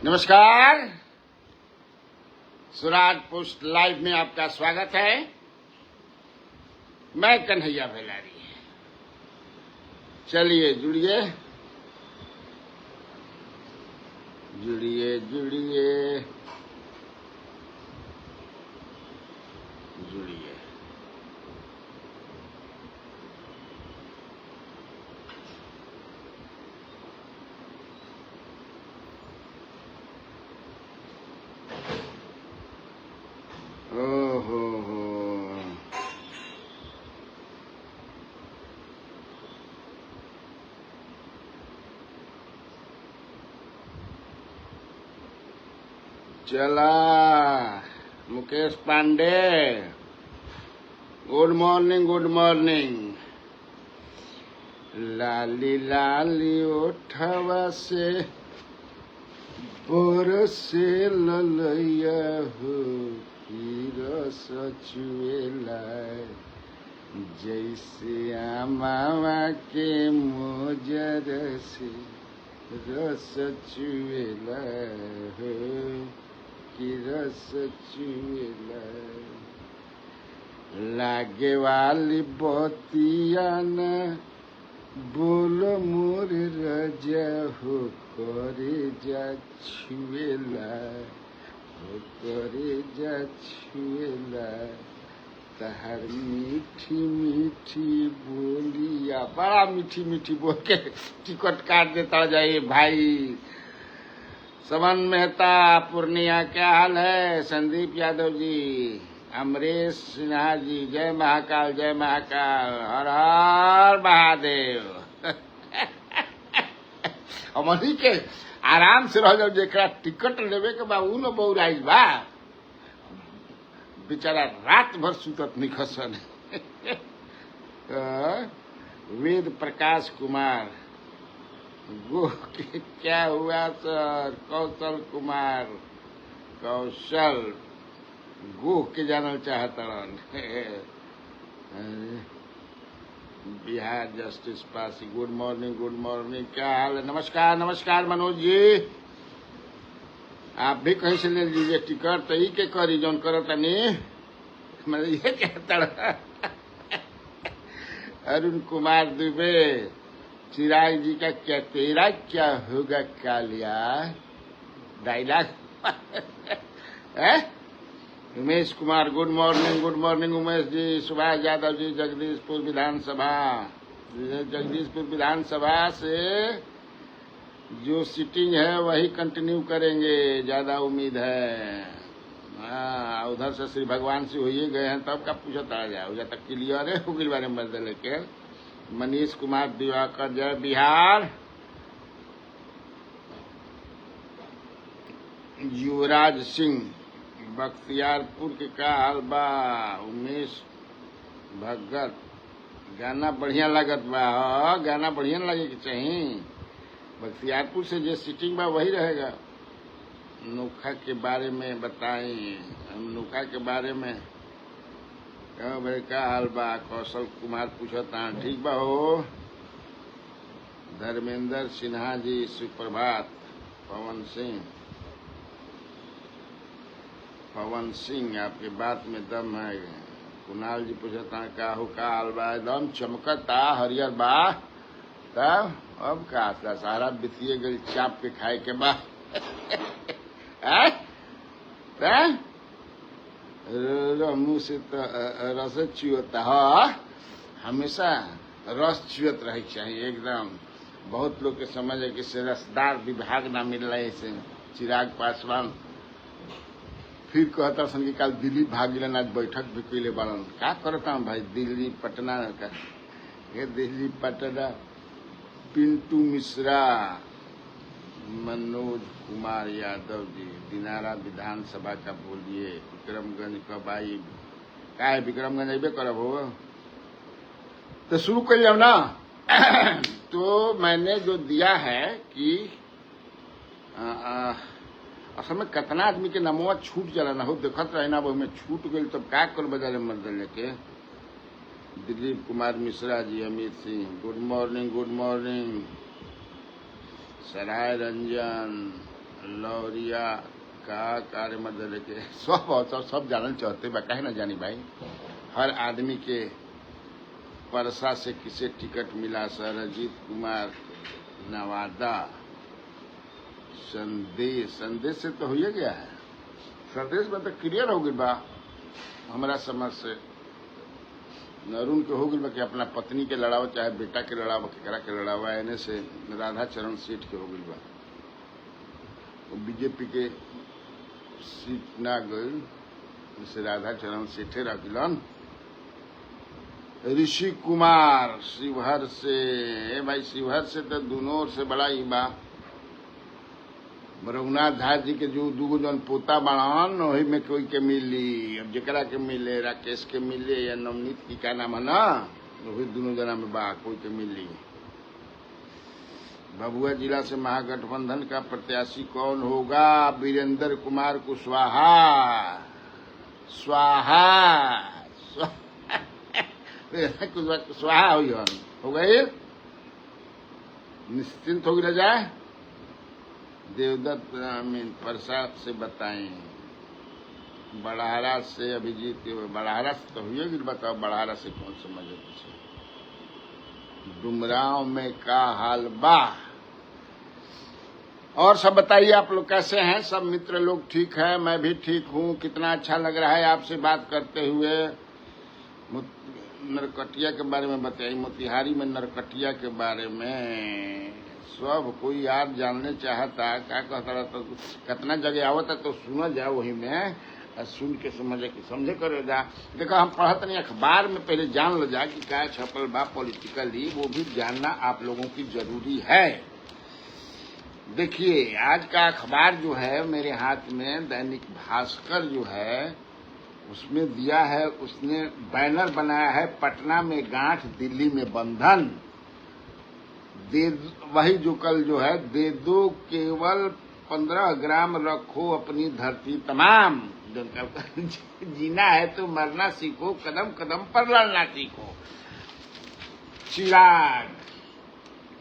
नमस्कार, Swaraj post live में आपका स्वागत है। मैं कन्हैया भेलारी। चलिए जुड़िए जुड़िए जुड़िए जुड़िए। ओहो हो, चला Mukesh Pandey. Good morning, good morning. लाली लाली ओठवा से बरसे ललैया हो की रस चुएला, जैसे आमावा के मोजर से रस चुएला हो की रस चुएला। लागे वाली बतिया न बोल मोर राजा हो करे जा छुएला, हो करे जा छुएला। तहर मीठी मीठी बोलिया, बड़ा मीठी मीठी बोल के टिकट काट देता जाइए भाई। समन मेहता पूर्णिया, क्या हाल है? संदीप यादव जी, अमरीश सिन्हा जी, जय महाकाल, जय महाकाल, हर हर महादेव। हमनी के आराम से रह जाओ, जेकरा टिकट लेवे के बा उ न बौराइल बा, बेचारा रात भर सुतत निखसन। वेद प्रकाश कुमार गो के क्या हुआ सर? कौशल कुमार, कौशल गोह के जानल चाहतरन। बिहार जस्टिस पासी, गुड मॉर्निंग, गुड मॉर्निंग। क्या हाल है? नमस्कार, नमस्कार मनोज जी। आप भी कहीं से ले लीजिए टिकट, तो ही के करी जौन करो तनी। मैं ये कहता अरुण कुमार दुबे, चिराग जी का क्या तेरा क्या होगा Kalia dialogue. Umesh Kumar, good morning, good morning Umesh ji. Subhash Yadav ji, Jagdishpur विधानसभा। जगदीशपुर विधानसभा से जो सीटिंग है वही कंटिन्यू करेंगे, ज्यादा उम्मीद है। हाँ, उधर से श्री भगवान से होइए गए हैं, तब का पूछता आ जाए, उधर तक क्लियर है होगी बारे में बदल के। मनीष कुमार दिवाकर, जय बिहार। युवराज सिंह बख्तियारपुर के का हाल बा? उमेश भगत, गाना बढ़िया लागत बा। हाँ, गाना बढ़िया लगे के चाहिए। बख्तियारपुर से जो सीटिंग बा वही रहेगा। नोखा के बारे में बताएं, हम नोखा के बारे में भाई का हाल बा? कौशल कुमार पूछता, ठीक बा हो? धर्मेंद्र सिन्हा जी, सुप्रभात। पवन सिंह आपके बात में दम है। कुणाल जी पूछता, का हो का हाल बा? एकदम चमकता हरियर बा। तब अब का सारा बितिए गई चाप के खाए के बाद। मुंह से तो रस चुअता है, हमेशा रस चुअत रहे चाहिए एकदम। बहुत लोग के समझ है कि से रसदार विभाग ना मिल रहा है। से चिराग पासवान फिर कहता सन कि कल दिल्ली भागिलन, आज बैठक भी कैले बालन। का करता हूँ भाई? दिल्ली पटना का, ये दिल्ली पटना। पिंटू मिश्रा, मनोज कुमार यादव जी, दिनारा विधानसभा का बोलिए। विक्रमगंज कब आई? का है विक्रमगंज अबे करब हो तो शुरू कर जाओ ना। तो मैंने जो दिया है कि असल में कितना आदमी के नमवा छूट जाला ना हो, देखत रहे ना, वो में छूट गई तब का कर बजारे मर्द लेके। Dilip Kumar Mishra ji, Amit Singh, good morning, good morning. Sarai Ranjan, Lauriya का कार्य मध्य लेके सब जानल चाहते बा, काहे ना जानी भाई। हर आदमी के परसा से किसे टिकट मिला सर? अजीत कुमार नवादा। संदेश से तो हो गया है, संदेश में तो क्लियर हो गई बा हमारा समझ से। नरुण के हो गई बा कि अपना पत्नी के लड़ावा, चाहे बेटा के लड़ावा, केकरा के लड़ावा, एने से राधा चरण सेठ के हो गई बा। बीजेपी के सीट ना गई, जैसे राधा चरण सेठे रखिलन। ऋषि कुमार शिवहर से, भाई शिवहर से तो दोनों ओर से बड़ा ही बा। रघुनाथ धार जी के जो दूगो जन पोता बाड़न, वही में कोई के मिली। अब जकरा के मिले, राकेश के मिले या नवनीत की क्या नाम है ना, वही दोनों जना में बा, कोई के मिली। भभुआ जिला से महागठबंधन का प्रत्याशी कौन होगा? वीरेंद्र कुमार कुशवाहा। कुशवाहा हो गई, निश्चिंत हो गई जाए। देवदत्त प्रसाद से बताएं। बड़हरा से अभिजीत, बड़हरा से तो हुई, बताओ बड़हरा से कौन समझे? डुमराव में का हाल बा? और सब बताइए, आप लोग कैसे हैं? सब मित्र लोग ठीक है? मैं भी ठीक हूँ। कितना अच्छा लग रहा है आपसे बात करते हुए। नरकटिया के बारे में बताइए, मोतिहारी में नरकटिया के बारे में सब कोई यार जानने चाहता। क्या कहता रहता, कितना जगह आवता तो सुना जा, वही में सुन के समझे करे जा। देखो हम पढ़त नहीं, अखबार में पहले जान लो जा कि क्या छपल बा पॉलिटिकली, वो भी जानना आप लोगों की जरूरी है। देखिए आज का अखबार जो है मेरे हाथ में, दैनिक भास्कर जो है, उसमें दिया है, उसने बैनर बनाया है, पटना में गांठ दिल्ली में बंधन। वही जो कल जो है, दे दो केवल 15 ग्राम, रखो अपनी धरती तमाम। जीना है तो मरना सीखो, कदम कदम पर लड़ना सीखो। चिराग,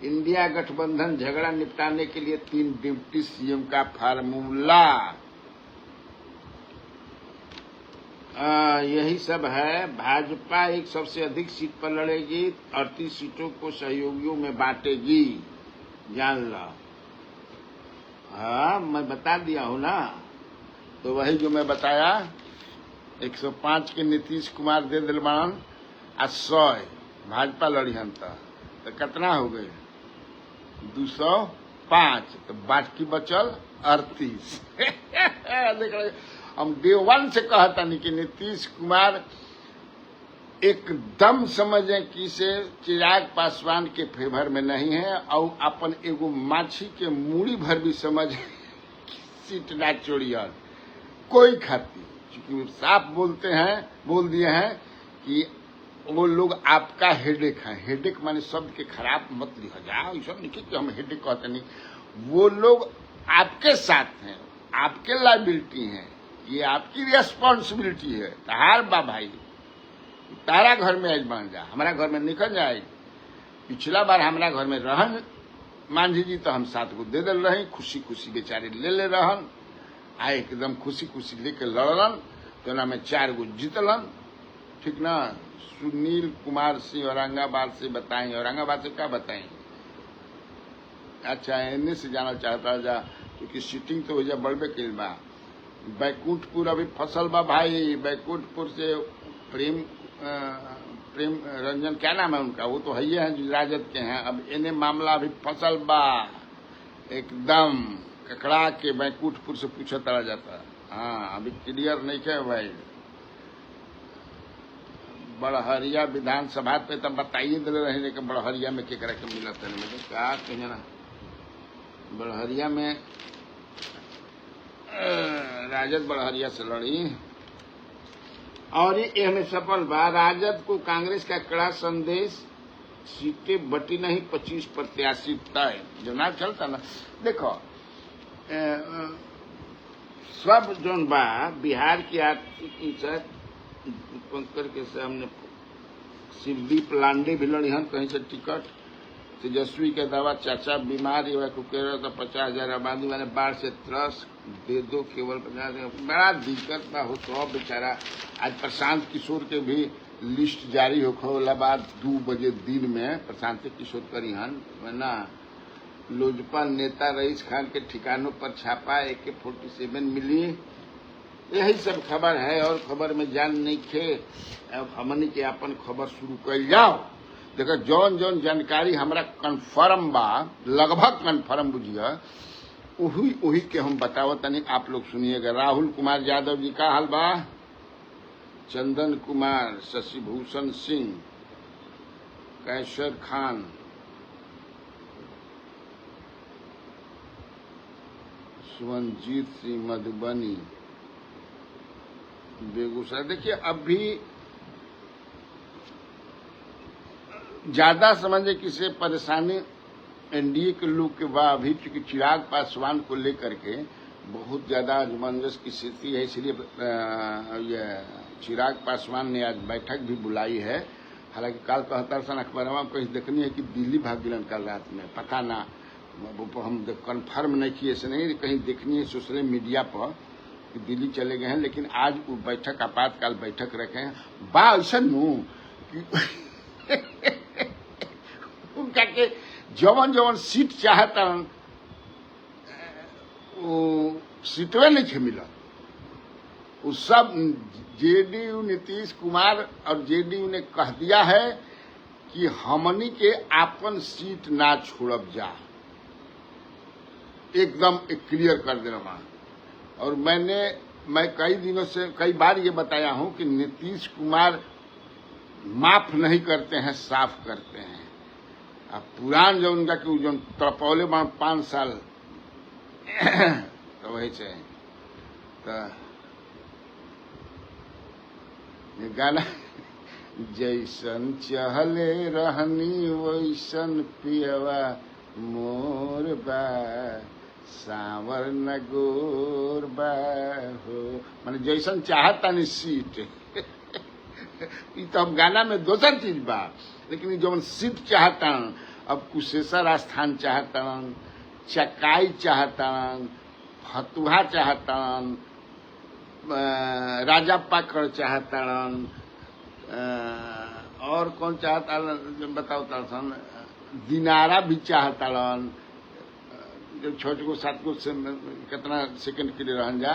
इंडिया गठबंधन झगड़ा निपटाने के लिए 3 डिप्टी सीएम का फार्मूला। यही सब है। भाजपा एक सबसे अधिक सीट पर लड़ेगी, 38 सीटों को सहयोगियों में बांटेगी, जान लो। हाँ मैं बता दिया हूँ ना, तो वही जो मैं बताया, 105 के नीतीश कुमार दे दिलवान, 100 भाजपा लड़िहन तो कितना हो गए? 205, तो बाकी बचल 38। देख रहे, हम डे 1 से कहता नहीं कि नीतीश कुमार एकदम समझें कि से चिराग पासवान के फेवर में नहीं है, और अपन एगो माछी के मूड़ी भर भी समझ सीट ना चोड़ियन कोई खाती, क्योंकि साफ बोल दिए हैं कि वो लोग आपका हेडेक है। हेडेक माने शब्द के खराब मत लिखा जाए, सब लिखिए कि हम हेडेक कहते नहीं। वो लोग आपके साथ हैं, आपके लायबिलिटी हैं, ये आपकी रिस्पॉन्सिबिलिटी है। तहार बा भाई, तारा घर में आज बन जा, हमारा घर में निकल जाए। पिछला बार हमारा घर में रहन मांझी जी, तो हम 7 को दे दिल रही, खुशी खुशी बेचारे ले रहन, आ एकदम खुशी खुशी लेके लड़लन, तो ना में 4 गो जीतलन। ठीक ना। सुनील कुमार सिंह औरंगाबाद से बताएं। औरंगाबाद से क्या बताएं? अच्छा एने से जाना चाहता जा, क्योंकि सीटिंग तो हो जा बढ़बे कइल बा। बैकुंठपुर अभी फसल बा भाई, बैकुंठपुर से प्रेम रंजन, क्या नाम है उनका, वो तो है जो राजद के हैं। अब इन्हें मामला अभी फसल बा, एकदम ककड़ा के बैकुंठपुर से पूछा तड़ा जाता। हाँ अभी क्लियर नहीं है भाई। बड़हरिया विधानसभा पे तब बताइए दिल रहे, लेकिन बड़हरिया में क्या करे के मिला था मुझे क्या कहीं ना। बड़हरिया में राजद बड़हरिया से लड़ी और ये में सफल बा। राजद को कांग्रेस का कड़ा संदेश, सीटें बटी नहीं, 25 प्रत्याशी तय। जो ना चलता ना, देखो सब जोन बा बिहार की आर्थिक पंकज के सामने शिवदीप लांडे भी लड़ी हन कहीं से टिकट, तेजस्वी के दवा चाचा बीमार हुआ कुकेरा तो 50,000 आबादी वाले बाढ़ से त्रस्त दे दो केवल 50,000। बड़ा दिक्कत बा हो तो बेचारा। आज प्रशांत किशोर के भी लिस्ट जारी होखला बाद 2 बजे दिन में प्रशांत किशोर करिहन ना लोजपा नेता रईस खान के ठिकानों पर छापा AK-47 मिली। यही सब खबर है और खबर में जान नहीं थे। अब हमनी के अपन खबर शुरू कर जाओ। देखो जौन जौन जानकारी हमरा कन्फर्म बा लगभग कन्फर्म बुझिए वही के हम बताओ तनी आप लोग सुनिएगा। राहुल कुमार यादव जी का हाल बा, चंदन कुमार, शशिभूषण सिंह, कैसर खान, सुवनजीत सिंह मधुबनी, बेगूसराय। देखिए अभी ज्यादा समझे किसी परेशानी NDA के लोग के बाद अभी चूंकि चिराग पासवान को लेकर के बहुत ज्यादा असमंजस की स्थिति है, इसलिए ये चिराग पासवान ने आज बैठक भी बुलाई है। हालांकि कल कहता सन अखबार में कहीं देखनी है कि दिल्ली भाग गिलन कल रात में, पता ना हम कन्फर्म नहीं किए से नहीं, कहीं देखनी है सोशल मीडिया पर कि दिल्ली चले गए हैं। लेकिन आज वो बैठक आपातकाल बैठक रखे हैं बा ऐसा नू उनका के जवन जवन सीट चाहता वो सीटवे नहीं मिला। वो सब JDU नीतीश कुमार और JDU ने कह दिया है कि हमनी के आपन सीट ना छोड़ब जा, एकदम क्लियर कर देना। और मैं कई दिनों से कई बार ये बताया हूं कि नीतीश कुमार माफ नहीं करते हैं, साफ करते हैं। अब पुरान जो उनका कि जो तड़पौले 5 साल तो वही से तो ये गाना जैसन चहले रहनी वैसन पियवा मोर बा सावर न गोर बा हो, माने जैसन चाहता नहीं सीट ये तो हम गाना में दोसर चीज बा, लेकिन जो सीट चाहता अब कुशेश्वर स्थान चाहता, चकाई चाहता, फतुहा चाहता, राजा पाकड़ चाहता, और कौन चाहता बताओ सन, दिनारा भी चाहता। जो छोटे को 7 को कितना सेकंड के लिए रहन जा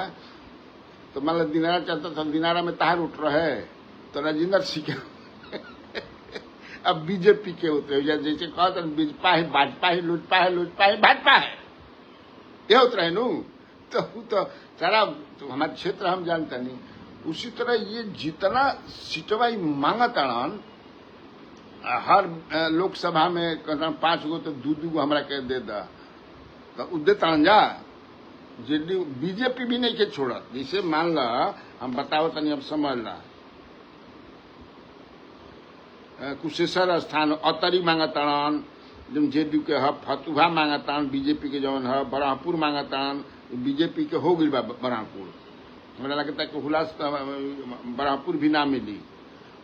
तो मान लो दिनारा चाहता था, दिनारा में तार उठ रहे तो राजेंद्र सिंह के अब बीजेपी के होते हो जैसे कहते बीजपा है भाजपा है लुटपा है लुटपा है भाजपा है ये होता है नू। तो सारा तो हमारे क्षेत्र हम जानता नहीं। उसी तरह ये जितना सीटवा मांगता हर लोकसभा में कहता 5 गो तो 2 गो हमरा के दे दा तो देता जा। JDU बीजेपी भी नहीं के छोड़ा। जैसे मान ला हम बताओ तनी अब समझ ला, कुशेश्वर स्थान अतरी मांगतान जो JDU के है, फतुहा मांगतान बीजेपी के जौन है, बरहपुर मांगतान बीजेपी के हो गई बरहपुर। हमरा लगता है कि हुलास बरहपुर भी ना मिली।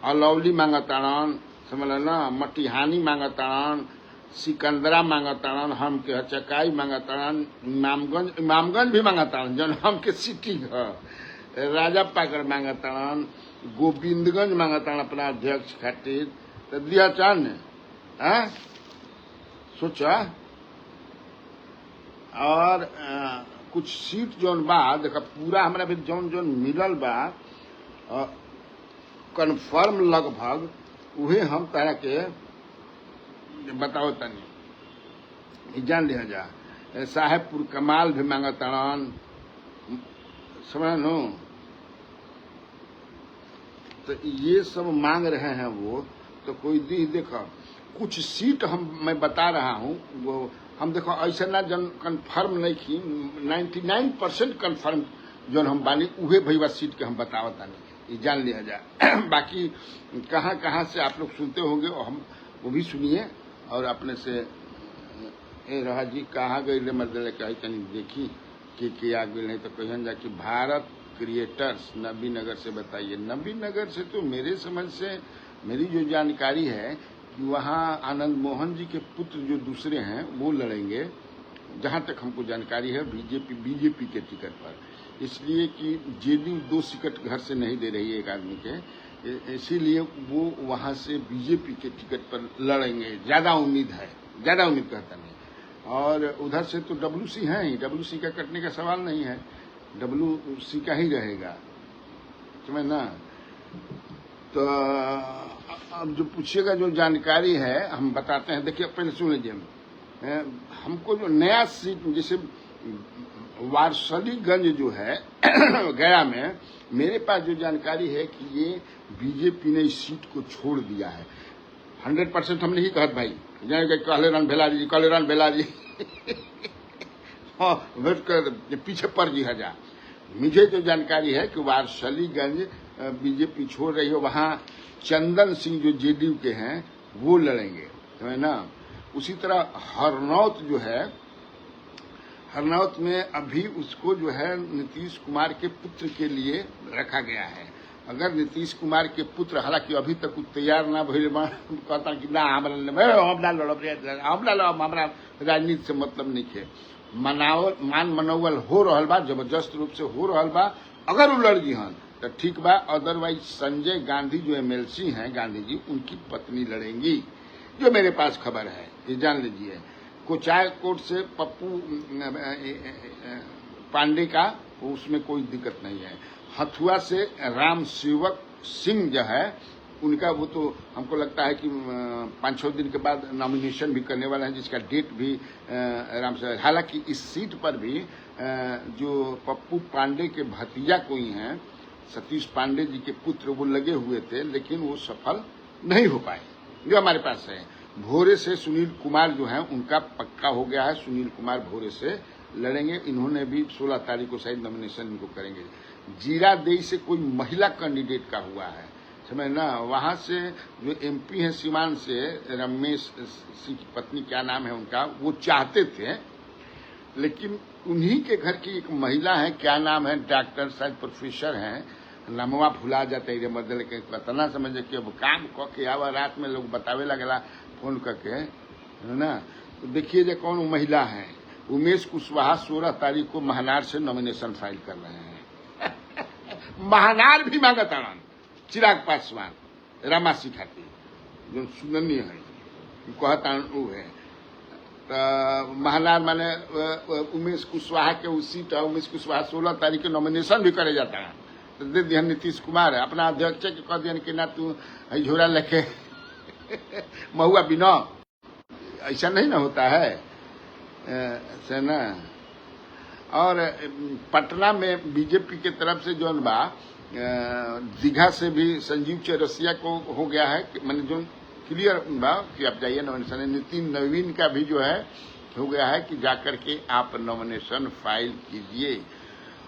अलौली मांगतान समझ ना, मटिहानी मांगतान, सिकंदरा मांगतान, हम के चकाई मांगतान, इमामगंज भी मांगतान जौन हम के सिटी है, राजा पाकड़ मांगतान, गोविंदगंज मांगतान अपना अध्यक्ष खातिर तो दिया चान सोचा। और कुछ सीट जौन बा देखा पूरा हमरा भी जौन जौन मिलल बा कन्फर्म लगभग उहे हम तरह के बताओ तनी जान लिया जा। साहेबपुर कमाल भी मांगतान समझ नो। तो ये सब मांग रहे हैं वो तो कोई दी देखो कुछ सीट मैं बता रहा हूँ वो हम देखो ऐसा ना जन कन्फर्म नहीं की 99% कन्फर्म जो हम बानी उहे भईवा सीट के हम बतावता नहीं, ये जान लिया जाए। बाकी कहाँ कहाँ से आप लोग सुनते होंगे और हम वो भी सुनिए और अपने से रहा जी कहाँ गई मतलब कहीं कहीं देखी कि आ गई नहीं तो कहन जा कि भारत क्रिएटर्स नबी नगर से बताइए। नबी नगर से तो मेरे समझ से मेरी जो जानकारी है कि वहाँ आनंद मोहन जी के पुत्र जो दूसरे हैं वो लड़ेंगे, जहां तक हमको जानकारी है बीजेपी के टिकट पर, इसलिए कि जेडीयू 2 टिकट घर से नहीं दे रही है एक आदमी के, इसीलिए वो वहां से बीजेपी के टिकट पर लड़ेंगे, ज्यादा उम्मीद कहता नहीं। और उधर से तो डब्ल्यूसी है ही, डब्ल्यूसी का कटने का सवाल नहीं है, डब्ल्यूसी का ही रहेगा, समझ ना। तो अब जो पूछिएगा जो जानकारी है हम बताते हैं। देखिए पहले सुन लीजिए, हमको जो नया सीट जैसे वारसलीगंज जो है गया में, मेरे पास जो जानकारी है कि ये बीजेपी ने इस सीट को छोड़ दिया है। 100% हम नहीं कहत भाई, कहलेरान भेला जी हाँ पीछे पड़ जी हजार। मुझे जो जानकारी है कि वारसलीगंज बीजेपी छोड़ रही है, वहां चंदन सिंह जो जेडीयू के हैं वो लड़ेंगे, है ना। उसी तरह हरनौत जो है, हरनौत में अभी उसको जो है नीतीश कुमार के पुत्र के लिए रखा गया है। अगर नीतीश कुमार के पुत्र, हालांकि अभी तक तैयार ना भइल बा, कहता कि ना हमरा राजनीति से मतलब नहीं है, मनोवल हो रहल बा, जबरदस्त रूप से हो रहल बा। अगर वो लड़ गई हन तो ठीक बा, अदरवाइज संजय गांधी जो एमएलसी हैं, गांधी जी, उनकी पत्नी लड़ेंगी, जो मेरे पास खबर है, ये जान लीजिए। कोचायकोट से पप्पू पांडे का, उसमें कोई दिक्कत नहीं है। हथुआ से राम सेवक सिंह जो है उनका, वो तो हमको लगता है कि 5-6 दिन के बाद नॉमिनेशन भी करने वाला है, जिसका डेट भी राम सेवक। हालांकि इस सीट पर भी जो पप्पू पांडे के भतीजा कोई हैं, सतीश पांडे जी के पुत्र, वो लगे हुए थे, लेकिन वो सफल नहीं हो पाए, जो हमारे पास है। भोरे से सुनील कुमार जो है उनका पक्का हो गया है, सुनील कुमार भोरे से लड़ेंगे। इन्होंने भी 16 तारीख को शायद नॉमिनेशन इनको करेंगे। जीरादेई से कोई महिला कैंडिडेट का हुआ है, समझ ना। वहां से जो एमपी हैं सीवान से, रमेश सिंह की पत्नी, क्या नाम है उनका, वो चाहते थे, लेकिन उन्हीं के घर की एक महिला है, क्या नाम है, डॉक्टर शायद प्रोफेसर हैं, नामवा भुला जाता है मदल के, पता समझे कि अब काम क के आवा, रात में लोग बतावे लगला फोन करके, है ना। तो देखिए जो कौन महिला है, उमेश कुशवाहा 16 तारीख को महनार से नॉमिनेशन फाइल कर रहे हैं महनार भी मांगत आनंद, चिराग पासवान, रामासी खाती, जो सुननी है कहता वो है। तो महनार माने उमेश कुशवाहा के उस सीट, उमेश कुशवाहा 16 तारीख के नॉमिनेशन भी करे जाता है। तो दे दिया नीतीश कुमार अपना अध्यक्ष के कह दिया कि ना तू झोरा लेके महुआ बिना, ऐसा नहीं ना होता है से ना। और पटना में बीजेपी के तरफ से जो बा, दीघा से भी संजीव चौरसिया को हो गया है, मैंने जो क्लियर बा कि आप जाइए नॉमिनेशन। नितिन नवीन का भी जो है हो गया है कि जाकर के आप नॉमिनेशन फाइल कीजिए।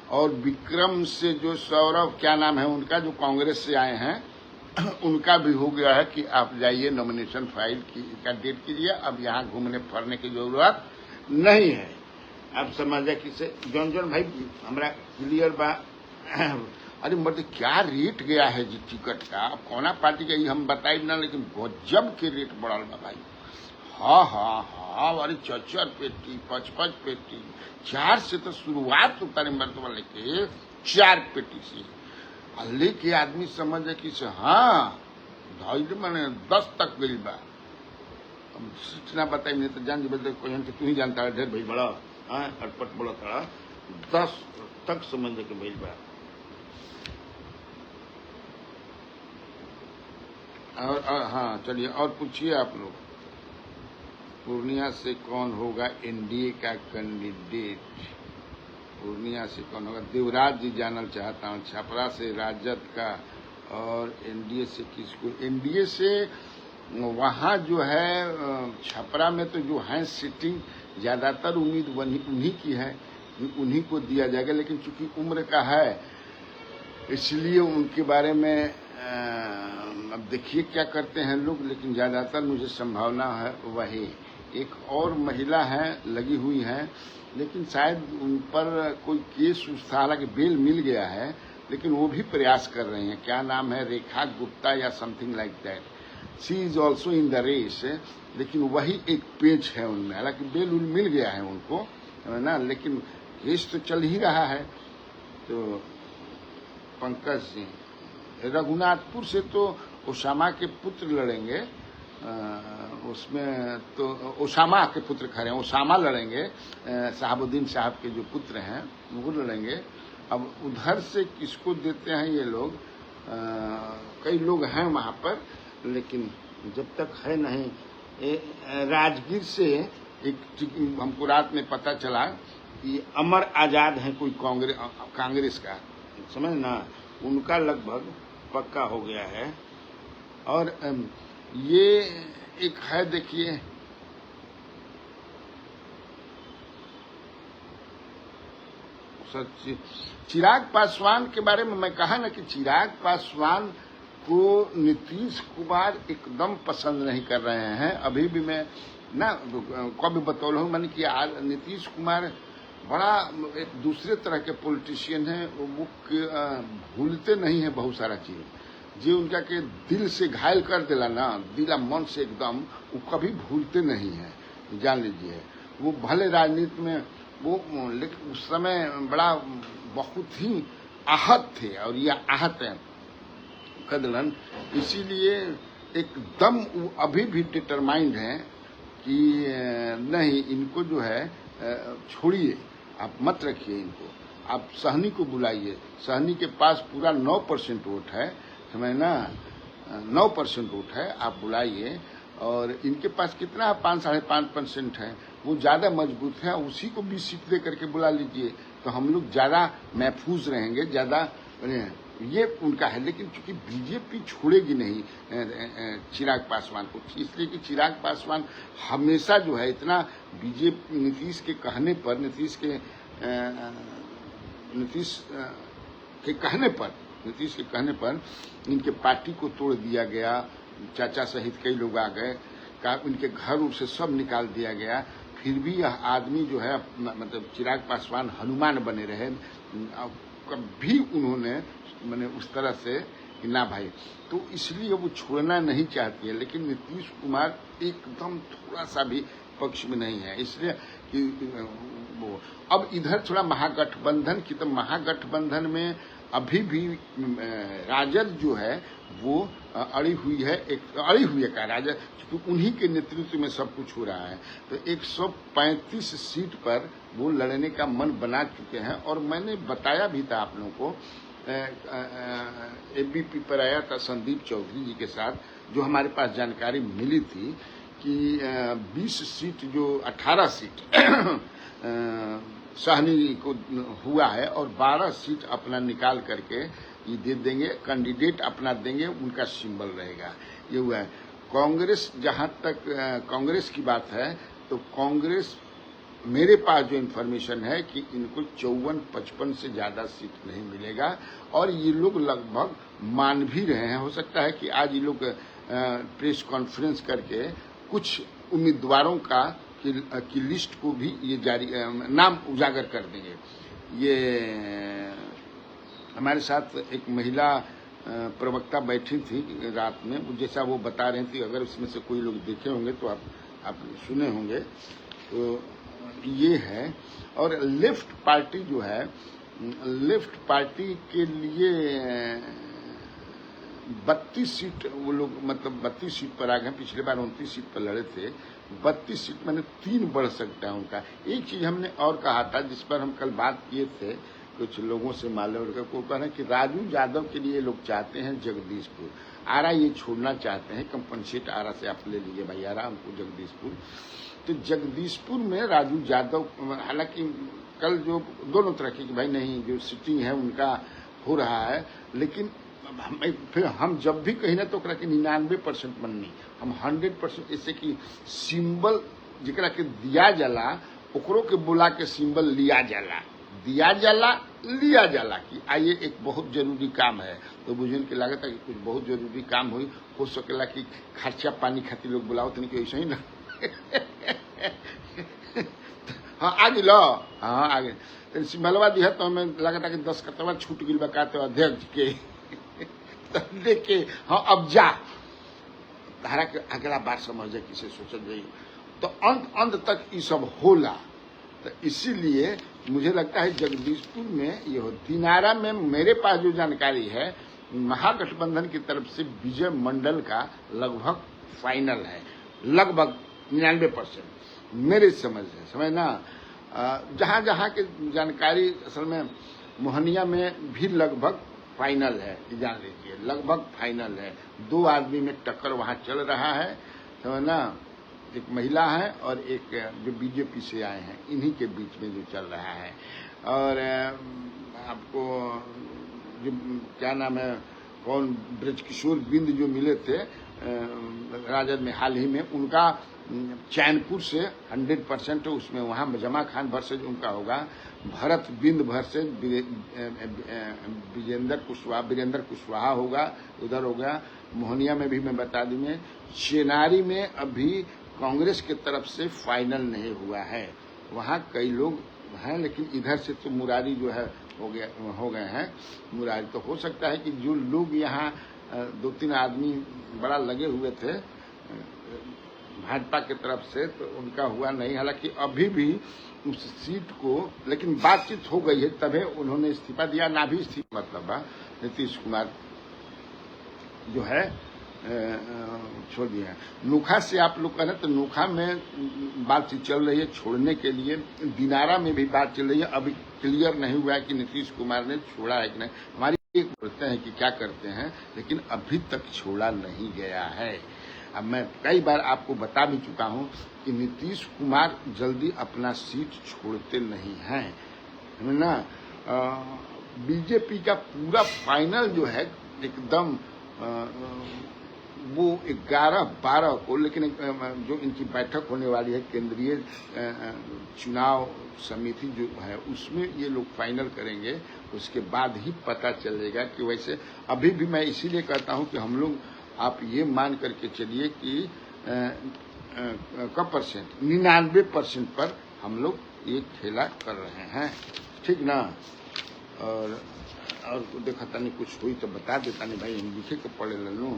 और विक्रम से जो सौरभ, क्या नाम है उनका, जो कांग्रेस से आए हैं, उनका भी हो गया है कि आप जाइए नॉमिनेशन फाइल का डेट कीजिए। अब यहाँ घूमने फिरने की जरूरत नहीं है। आप समझे कि से जौन भाई हमारा क्लियर बा। अरे मर्द क्या रेट गया है जी टिकट का, अब कौना पार्टी का ये हम बताई ना, लेकिन गजब के रेट बढ़ल बा भाई। हाँ, अरे 4 पेटी 5 पेटी, 4 से तो शुरुआत होता है मर्द लेके 4 पेटी से लेके आदमी समझे कि से हाँ धैर्य मैंने 10 तक गई बा। सूचना बताई नहीं तो जान जी, कोई तू ही जानता है, ढेर भाई बड़ा अटपट बड़ा था, 10 तक समझ के भाई बा। और हाँ चलिए और पूछिए आप लोग। पूर्णिया से कौन होगा एनडीए का कैंडिडेट? पूर्णिया से कौन होगा? देवराज जी जानना चाहता हूँ। छपरा से राजद का, और एनडीए से किसको? एनडीए से वहाँ जो है छपरा में तो जो है सीटिंग ज्यादातर उम्मीद उन्हीं की है, उन्हीं को दिया जाएगा। लेकिन चूंकि उम्र का है इसलिए उनके बारे में अब देखिए क्या करते हैं लोग, लेकिन ज्यादातर मुझे संभावना है वही। एक और महिला है लगी हुई है, लेकिन शायद उन पर कोई केस था, हालांकि बेल मिल गया है, लेकिन वो भी प्रयास कर रहे हैं। क्या नाम है, रेखा गुप्ता या something like that. She is also in the race, लेकिन वही एक पेच है उनमें। हालांकि बेल उल मिल गया है उनको, है ना, लेकिन रेस तो चल ही रहा है। तो पंकज सिंह रघुनाथपुर से तो ओसामा के पुत्र लड़ेंगे, उसमें तो ओसामा के पुत्र खड़े हैं, ओसामा लड़ेंगे, शहाबुद्दीन साहब के जो पुत्र हैं वो लड़ेंगे। अब उधर से किसको देते हैं ये लोग, कई लोग हैं वहां पर, लेकिन जब तक है नहीं। राजगीर से एक हमको रात में पता चला कि अमर आजाद है कोई कांग्रेस का, समझ ना, उनका लगभग पक्का हो गया है। और ये एक है, देखिए चिराग पासवान के बारे में मैं कहा ना कि चिराग पासवान को नीतीश कुमार एकदम पसंद नहीं कर रहे हैं। अभी भी मैं ना कभी बतौल हूं मैंने कि नीतीश कुमार बड़ा एक दूसरे तरह के पॉलिटिशियन है, वो भूलते नहीं है बहुत सारा चीज जो उनका के दिल से घायल कर दिला ना, दिला मन से एकदम, वो कभी भूलते नहीं है, जान लीजिए। वो भले राजनीति में वो, लेकिन उस समय बड़ा बहुत ही आहत थे, और ये आहत है कदलन, इसीलिए एकदम वो अभी भी डिटरमाइंड है कि नहीं, इनको जो है छोड़िए, आप मत रखिए इनको, आप सहनी को बुलाइए। सहनी के पास पूरा 9% वोट है, समझना, 9% वोट है, आप बुलाइए। और इनके पास कितना 5-5.5% है, वो ज्यादा मजबूत है, उसी को 20 सीट दे करके बुला लीजिए, तो हम लोग ज्यादा महफूज रहेंगे, ज्यादा ये उनका है। लेकिन चूंकि बीजेपी छोड़ेगी नहीं चिराग पासवान को, इसलिए कि चिराग पासवान हमेशा जो है इतना बीजेपी नीतीश के कहने पर, नीतीश के कहने पर इनके पार्टी को तोड़ दिया गया, चाचा सहित कई लोग आ गए, उनके घर उर से सब निकाल दिया गया, फिर भी यह आदमी जो है, मतलब चिराग पासवान हनुमान बने रहे, कभी उन्होंने मैंने उस तरह से कि ना भाई, तो इसलिए वो छोड़ना नहीं चाहती है। लेकिन नीतीश कुमार एकदम थोड़ा सा भी पक्ष में नहीं है, इसलिए कि वो अब इधर थोड़ा महागठबंधन की, तो महागठबंधन में अभी भी राजद जो है वो अड़ी हुई है का राजद, क्योंकि उन्हीं के नेतृत्व में सब कुछ हो रहा है। तो 135 सीट पर वो लड़ने का मन बना चुके हैं। और मैंने बताया भी था आप लोगों को, एबीपी पर आया था संदीप चौधरी जी के साथ, जो हमारे पास जानकारी मिली थी कि 20 सीट जो 18 सीट सहनी को हुआ है, और 12 सीट अपना निकाल करके ये दे देंगे, कैंडिडेट अपना देंगे, उनका सिंबल रहेगा, ये हुआ है। कांग्रेस, जहां तक कांग्रेस की बात है, तो कांग्रेस, मेरे पास जो इन्फॉर्मेशन है कि इनको 54-55 से ज्यादा सीट नहीं मिलेगा, और ये लोग लगभग मान भी रहे हैं। हो सकता है कि आज ये लोग प्रेस कॉन्फ्रेंस करके कुछ उम्मीदवारों की लिस्ट को भी ये जारी, नाम उजागर कर देंगे। ये हमारे साथ एक महिला प्रवक्ता बैठी थी रात में, जैसा वो बता रही थी, अगर उसमें से कोई लोग देखे होंगे तो आप सुने होंगे। तो ये है। और लेफ्ट पार्टी जो है, लेफ्ट पार्टी के लिए 32 सीट वो लोग, मतलब 32 सीट पर आ गए। पिछले बार 29 सीट पर लड़े थे, 32 सीट मैंने 3 बढ़ सकता है उनका। एक चीज हमने और कहा था, जिस पर हम कल बात किए थे कुछ लोगों से, मालूम को कहना कि राजू यादव के लिए लोग चाहते हैं जगदीशपुर, आरा ये छोड़ना चाहते हैं, कंपनसेट आरा से आप ले लीजिए भाई, आरा हमको जगदीशपुर। तो जगदीशपुर में राजू यादव, हालांकि कल जो दोनों तरह की, भाई नहीं, जो सिटिंग है उनका हो रहा है, लेकिन फिर हम जब भी कहीं ना तो 99% बननी, हम 100%, जैसे कि सिंबल जरा के दिया जाला, ओकरों के बोला के सिंबल लिया जाला, दिया जाला लिया जाला, कि आइए एक बहुत जरूरी काम है, तो बुझन के लागत है कि कुछ बहुत जरूरी काम हो सकेला कि खर्चा पानी खातिर लोग बुलाओ, तो नहीं ऐसा ही ना हाँ आगे लो, हाँ आगे तो सिंबलवा दिया, तो हमें लगता कि 10 कतवा छूट गई बकाते अध्यक्ष के तो देखे, हाँ अब जा, तारा के अगला बार समझे किसे सोचल जाइए तो अंत तक ये सब होला। तो इसीलिए मुझे लगता है जगदीशपुर में ये हो। दिनारा में मेरे पास जो जानकारी है महागठबंधन की तरफ से विजय मंडल का लगभग फाइनल है, लगभग 99% मेरे समझना। जहां जहां की जानकारी असल में मोहनिया में भी लगभग फाइनल है, जान लीजिए लगभग फाइनल है। 2 आदमी में टक्कर वहां चल रहा है, समझना। एक महिला है और एक जो बीजेपी से आए हैं, इन्हीं के बीच में जो चल रहा है। और आपको जो क्या नाम है, कौन ब्रजकिशोर बिंद जो मिले थे राजद में हाल ही में, उनका चैनपुर से 100% उसमें वहां जमा खान वर्सेज उनका होगा, भरत बिंद वर्सेज वीरेंद्र कुशवाहा होगा, उधर होगा। मोहनिया में भी मैं बता दूं, में चेनारी में अभी कांग्रेस की तरफ से फाइनल नहीं हुआ है, वहां कई लोग हैं, लेकिन इधर से तो मुरारी जो है हो गए हैं। मुरारी तो हो सकता है कि जो लोग यहाँ 2-3 आदमी बड़ा लगे हुए थे भाजपा की तरफ से, तो उनका हुआ नहीं। हालांकि अभी भी उस सीट को, लेकिन बातचीत हो गई है, तभी उन्होंने इस्तीफा दिया ना। भी इस्तीफा मतलब नीतीश कुमार जो है छोड़ दिया है। नोखा से आप लोग करें तो नोखा में बातचीत चल रही है छोड़ने के लिए, दिनारा में भी बात चल रही है। अभी क्लियर नहीं हुआ है कि नीतीश कुमार ने छोड़ा है कि नहीं। हमारी बोलते हैं कि क्या करते हैं, लेकिन अभी तक छोड़ा नहीं गया है। अब मैं कई बार आपको बता भी चुका हूं कि नीतीश कुमार जल्दी अपना सीट छोड़ते नहीं हैं, ना। बीजेपी का पूरा फाइनल जो है एकदम वो 11-12 को, लेकिन जो इनकी बैठक होने वाली है केंद्रीय चुनाव समिति जो है, उसमें ये लोग फाइनल करेंगे। उसके बाद ही पता चलेगा कि वैसे अभी भी मैं इसीलिए कहता हूं कि हम लोग, आप ये मान करके चलिए कि कब परसेंट 99% पर हम लोग ये खेला कर रहे हैं, ठीक ना। और देखा था नहीं कुछ हुई तो बता देता नहीं भाई, हम लिखे के पढ़े लू।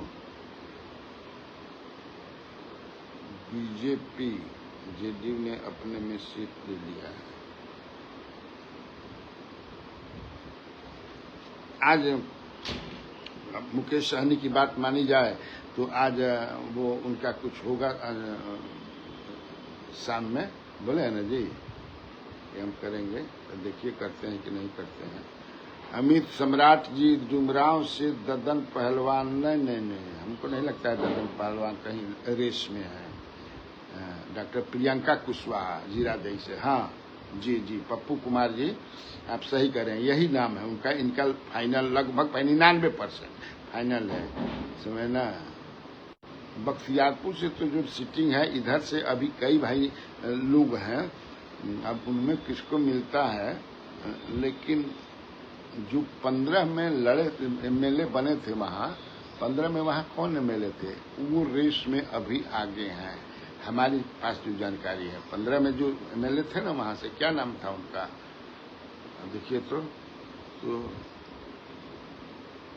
बीजेपी जेडीयू ने अपने में सीट ले लिया है। आज मुकेश सहनी की बात मानी जाए तो आज वो उनका कुछ होगा शाम में, बोले है ना जी कि हम करेंगे, तो देखिए करते हैं कि नहीं करते हैं। अमित सम्राट जी डुमरांव से ददन पहलवान, नहीं हमको नहीं लगता है ददन पहलवान कहीं रेस में है। डॉक्टर प्रियंका कुशवाहा जीरादेई से, हाँ जी पप्पू कुमार जी आप सही कह रहे हैं, यही नाम है उनका। इनका फाइनल लगभग 99% फाइनल है, समझना। बख्तियारपुर से तो जो सीटिंग है, इधर से अभी कई भाई लोग हैं, अब उनमें किसको मिलता है। लेकिन जो 15 में लड़े एमएलए बने थे वहाँ, 15 में वहाँ कौन एमएलए थे, वो रेस में अभी आगे हैं। हमारी पास जो जानकारी है 15 में जो एमएलए थे ना वहाँ से, क्या नाम था उनका, देखिए तो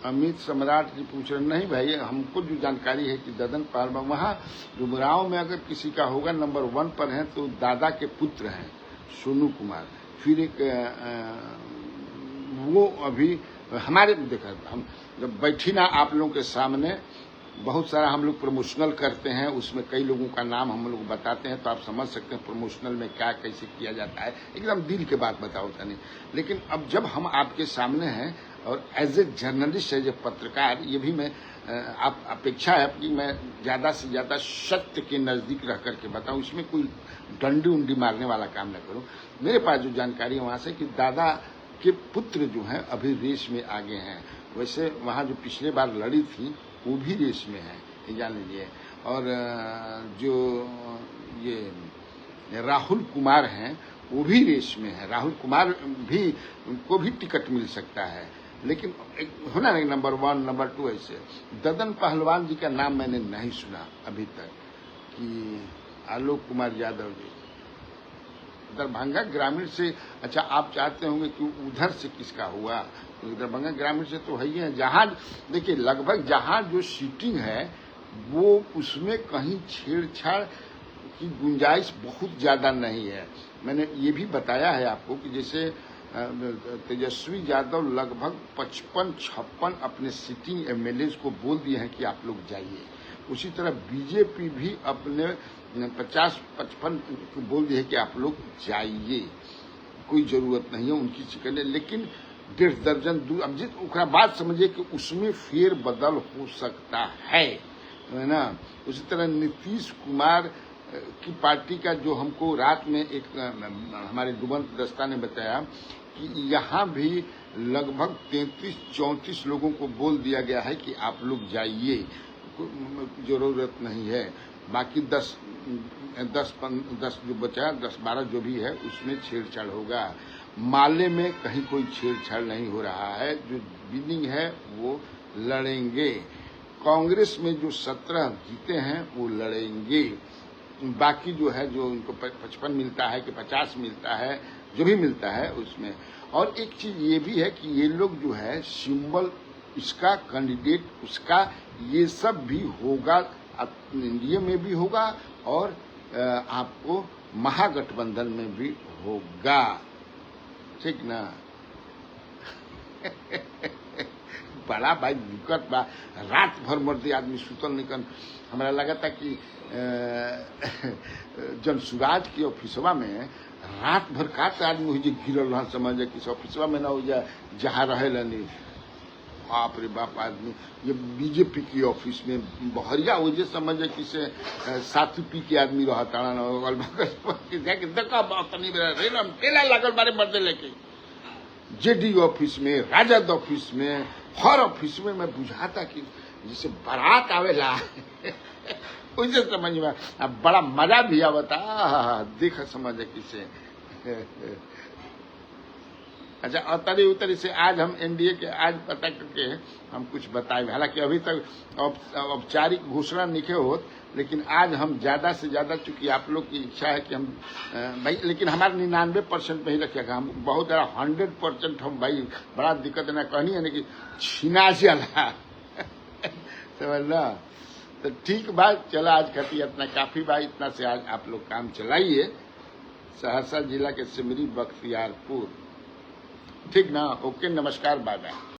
अमित सम्राट जी पूछ रहे, नहीं भाई हमको जो जानकारी है कि ददन पहलवान वहाँ डुमरांव में अगर किसी का होगा नंबर 1 पर है तो दादा के पुत्र हैं सोनू कुमार। फिर एक वो अभी हमारे देखा, हम जब बैठी ना आप लोगों के सामने, बहुत सारा हम लोग प्रमोशनल करते हैं, उसमें कई लोगों का नाम हम लोग बताते हैं, तो आप समझ सकते हैं प्रमोशनल में क्या कैसे किया जाता है, एकदम दिल के बात बताओ था नहीं। लेकिन अब जब हम आपके सामने हैं और as a journalist, as a पत्रकार, ये भी मैं आप अपेक्षा है कि मैं ज्यादा से ज्यादा सत्य के नजदीक रह करके बताऊं, इसमें कोई डंडी उंडी मारने वाला काम न करूं। मेरे पास जो जानकारी है वहां से कि दादा के पुत्र जो हैं अभी रेस में आगे हैं। वैसे वहां जो पिछले बार लड़ी थी वो भी रेस में है, ये जान लीजिए। और जो ये राहुल कुमार हैं वो भी रेस में है, राहुल कुमार भी को भी टिकट मिल सकता है। लेकिन होना नहीं नंबर 1 नंबर 2 ऐसे। ददन पहलवान जी का नाम मैंने नहीं सुना अभी तक, कि आलोक कुमार यादव जी दरभंगा ग्रामीण से। अच्छा आप चाहते होंगे कि उधर से किसका हुआ, तो दरभंगा ग्रामीण से तो है ही है। जहां देखिए लगभग जहां जो सीटिंग है वो उसमें कहीं छेड़छाड़ की गुंजाइश बहुत ज्यादा नहीं है। मैंने ये भी बताया है आपको कि जैसे तेजस्वी यादव लगभग 55-56 अपने सिटिंग एमएलए को बोल दिए हैं कि आप लोग जाइए। उसी तरह बीजेपी भी अपने 50-55 को बोल दिए कि आप लोग जाइए, कोई जरूरत नहीं है उनकी चिकने। लेकिन 1.5 दर्जन दूर अब जिस ओकरा बात समझिए कि उसमें फेर बदल हो सकता है ना। उसी तरह नीतीश कुमार की पार्टी का जो हमको रात में एक हमारे डुबंत दस्ता ने बताया कि यहाँ भी लगभग 33-34 लोगों को बोल दिया गया है कि आप लोग जाइए, जरूरत नहीं है। बाकी 10 जो बचा 10-12 जो भी है उसमें छेड़छाड़ होगा। माले में कहीं कोई छेड़छाड़ नहीं हो रहा है। जो विनिंग है वो लड़ेंगे। कांग्रेस में जो 17 जीते हैं वो लड़ेंगे। बाकी जो है जो उनको 55 मिलता है कि 50 मिलता है, जो भी मिलता है उसमें। और एक चीज ये भी है कि ये लोग जो है सिंबल इसका कैंडिडेट उसका ये सब भी होगा, एनडीए में भी होगा और आपको महागठबंधन में भी होगा, ठीक ना। बड़ा भाई दिक्कत बा, रात भर मर्दी आदमी सुतल निकल। हमारा लगा था कि जन सुराज की ऑफिसवा में रात भर का आदमी हो जे गिरल रहा, समझ किस ऑफिसवा में ना हो जाए जहाँ रहे नहीं। बाप रे बाप, आदमी ये बीजेपी की ऑफिस में बहरिया हो जे समझ किसे साथी पी के आदमी रहा ताड़ा ना लागल बारे मर्दे लेके जेडी ऑफिस में, राजद ऑफिस में, हर ऑफिस में मैं बुझाता कि जिसे बारात आवेला उसे समझ में अब बड़ा मजा भी आवता, देखा समझ किसे। अच्छा, अतरी उतरी से आज हम एनडीए के आज पता करके हम कुछ बताए। हालांकि अभी तक औपचारिक घोषणा नहीं होत, लेकिन आज हम ज्यादा से ज्यादा, चूंकि आप लोग की इच्छा है कि हम भाई, लेकिन हमारे 99% पे ही रखेगा। हम बहुत ज्यादा 100% हम भाई बड़ा दिक्कत ना कहनी है ना कि छीना चला समझना। तो ठीक बात चला, आज खाती इतना काफी भाई, इतना से आज आप लोग काम चलाइए। सहरसा जिला के सिमरी बख्तियारपुर, ठीक ना। ओके, नमस्कार, बाय बाय।